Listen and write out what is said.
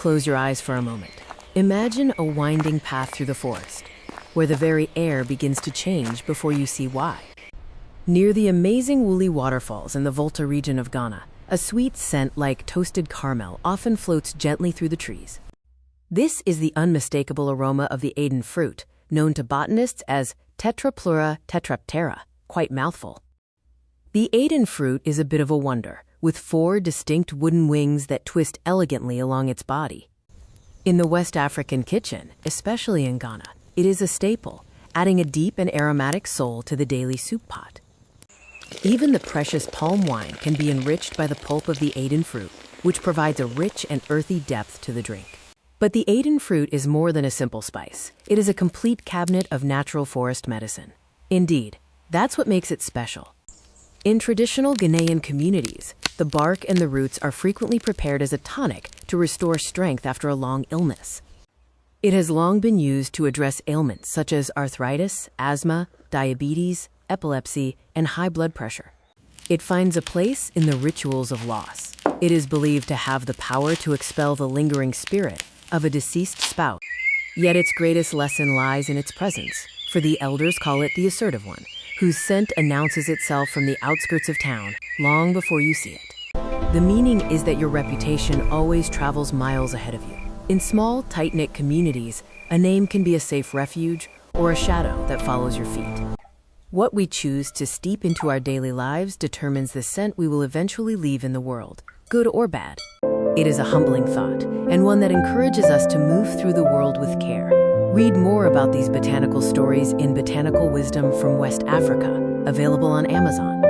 close your eyes for a moment. Imagine a winding path through the forest, where the very air begins to change before you see why. Near the amazing woolly waterfalls in the Volta region of Ghana, a sweet scent like toasted caramel often floats gently through the trees. This is the unmistakable aroma of the Aidan fruit, known to botanists as Tetrapleura tetraptera, quite mouthful. The Aidan fruit is a bit of a wonder, with 4 distinct wooden wings that twist elegantly along its body. In the West African kitchen, especially in Ghana, it is a staple, adding a deep and aromatic soul to the daily soup pot. Even the precious palm wine can be enriched by the pulp of the Aidan fruit, which provides a rich and earthy depth to the drink. But the Aidan fruit is more than a simple spice. It is a complete cabinet of natural forest medicine. Indeed, that's what makes it special. In traditional Ghanaian communities, the bark and the roots are frequently prepared as a tonic to restore strength after a long illness. It has long been used to address ailments such as arthritis, asthma, diabetes, epilepsy, and high blood pressure. It finds a place in the rituals of loss. It is believed to have the power to expel the lingering spirit of a deceased spouse. Yet its greatest lesson lies in its presence, for the elders call it the assertive one, whose scent announces itself from the outskirts of town long before you see it. The meaning is that your reputation always travels miles ahead of you. In small, tight-knit communities, a name can be a safe refuge or a shadow that follows your feet. What we choose to steep into our daily lives determines the scent we will eventually leave in the world, good or bad. It is a humbling thought, and one that encourages us to move through the world with care. Read more about these botanical stories in Botanical Wisdom from West Africa, available on Amazon.